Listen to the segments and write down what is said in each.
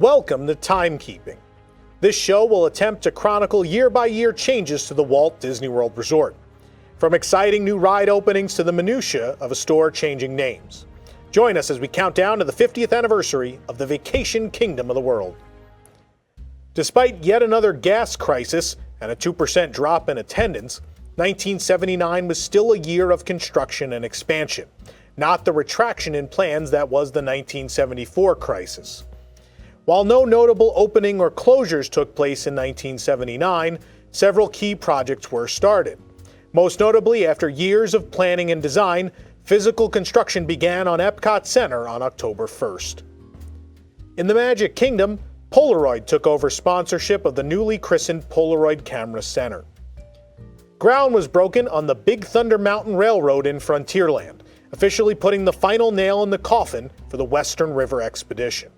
Welcome to Timekeeping. This show will attempt to chronicle year-by-year changes to the Walt Disney World Resort, from exciting new ride openings to the minutia of a store changing names. Join us as we count down to the 50th anniversary of the vacation kingdom of the world. Despite yet another gas crisis and a 2% drop in attendance, 1979 was still a year of construction and expansion, not the retraction in plans that was the 1974 crisis. While no notable opening or closures took place in 1979, several key projects were started. Most notably, after years of planning and design, physical construction began on Epcot Center on October 1st. In the Magic Kingdom, Polaroid took over sponsorship of the newly christened Polaroid Camera Center. Ground was broken on the Big Thunder Mountain Railroad in Frontierland, officially putting the final nail in the coffin for the Western River Expedition.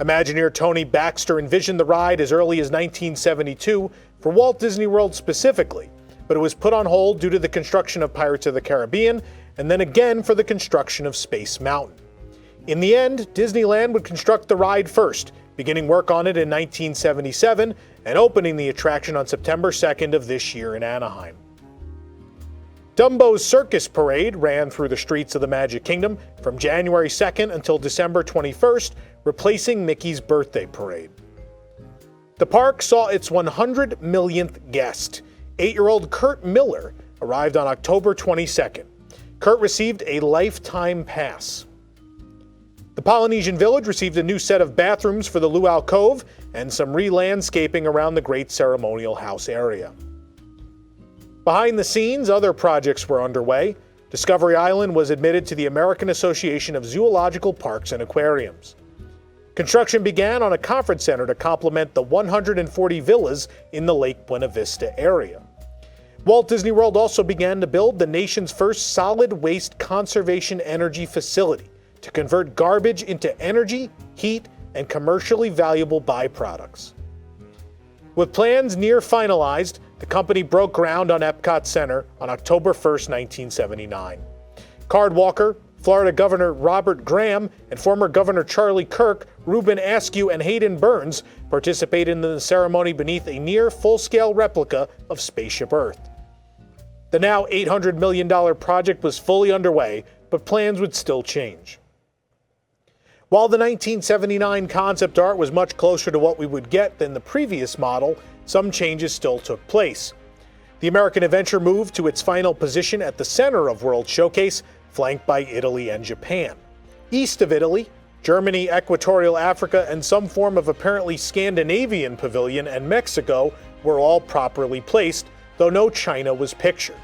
Imagineer Tony Baxter envisioned the ride as early as 1972 for Walt Disney World specifically, but it was put on hold due to the construction of Pirates of the Caribbean and then again for the construction of Space Mountain. In the end, Disneyland would construct the ride first, beginning work on it in 1977 and opening the attraction on September 2nd of this year in Anaheim. Dumbo's Circus Parade ran through the streets of the Magic Kingdom from January 2nd until December 21st, replacing Mickey's Birthday Parade. The park saw its 100 millionth guest. 8-year-old Kurt Miller arrived on October 22nd. Kurt received a lifetime pass. The Polynesian Village received a new set of bathrooms for the Luau Cove and some re-landscaping around the Great Ceremonial House area. Behind the scenes, other projects were underway. Discovery Island was admitted to the American Association of Zoological Parks and Aquariums. Construction began on a conference center to complement the 140 villas in the Lake Buena Vista area. Walt Disney World also began to build the nation's first solid waste conservation energy facility to convert garbage into energy, heat, and commercially valuable byproducts. With plans near finalized, the company broke ground on Epcot Center on October 1, 1979. Card Walker, Florida Governor Robert Graham, and former Governor Charlie Kirk, Reuben Askew, and Hayden Burns participated in the ceremony beneath a near full-scale replica of Spaceship Earth. The now $800 million project was fully underway, but plans would still change. While the 1979 concept art was much closer to what we would get than the previous model, some changes still took place. The American Adventure moved to its final position at the center of World Showcase, flanked by Italy and Japan. East of Italy, Germany, Equatorial Africa, and some form of apparently Scandinavian pavilion and Mexico were all properly placed, though no China was pictured.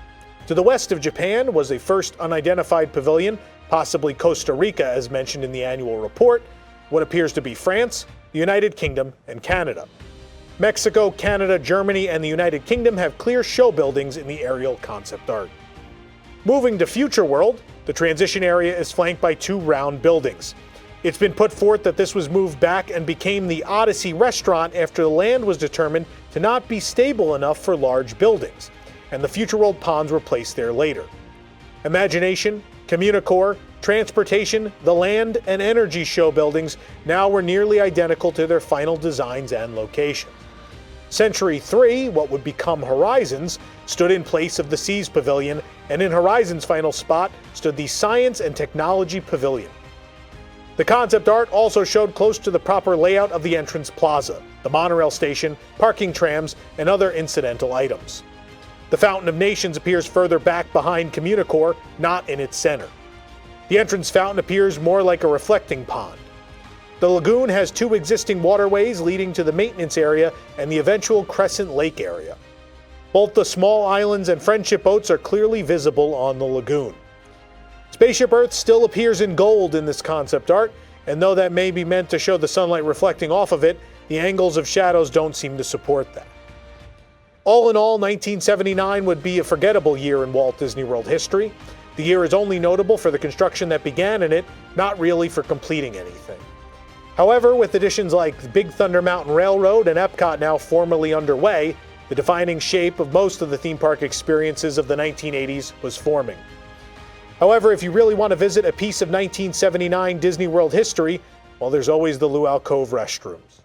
To the west of Japan was a first unidentified pavilion, possibly Costa Rica as mentioned in the annual report, what appears to be France, the United Kingdom, and Canada. Mexico, Canada, Germany, and the United Kingdom have clear show buildings in the aerial concept art. Moving to Future World, the transition area is flanked by two round buildings. It's been put forth that this was moved back and became the Odyssey restaurant after the land was determined to not be stable enough for large buildings, and the Future World ponds were placed there later. Imagination, Communicore, Transportation, the Land, and Energy show buildings now were nearly identical to their final designs and locations. Century 3, what would become Horizons, stood in place of the Seas Pavilion, and in Horizons' final spot stood the Science and Technology Pavilion. The concept art also showed close to the proper layout of the entrance plaza, the monorail station, parking trams, and other incidental items. The Fountain of Nations appears further back behind Communicore, not in its center. The entrance fountain appears more like a reflecting pond. The lagoon has two existing waterways leading to the maintenance area and the eventual Crescent Lake area. Both the small islands and friendship boats are clearly visible on the lagoon. Spaceship Earth still appears in gold in this concept art, and though that may be meant to show the sunlight reflecting off of it, the angles of shadows don't seem to support that. All in all, 1979 would be a forgettable year in Walt Disney World history. The year is only notable for the construction that began in it, not really for completing anything. However, with additions like the Big Thunder Mountain Railroad and Epcot now formally underway, the defining shape of most of the theme park experiences of the 1980s was forming. However, if you really want to visit a piece of 1979 Disney World history, while there's always the Luau Cove restrooms.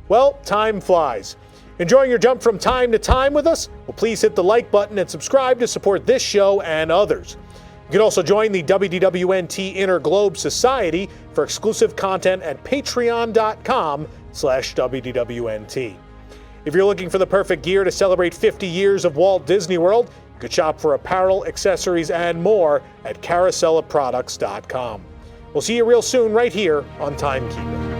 Well, time flies. Enjoying your jump from time to time with us? Well, please hit the like button and subscribe to support this show and others. You can also join the WDWNT Inner Globe Society for exclusive content at patreon.com/WDWNT. If you're looking for the perfect gear to celebrate 50 years of Walt Disney World, you could shop for apparel, accessories, and more at carousellaproducts.com. We'll see you real soon right here on Timekeeping.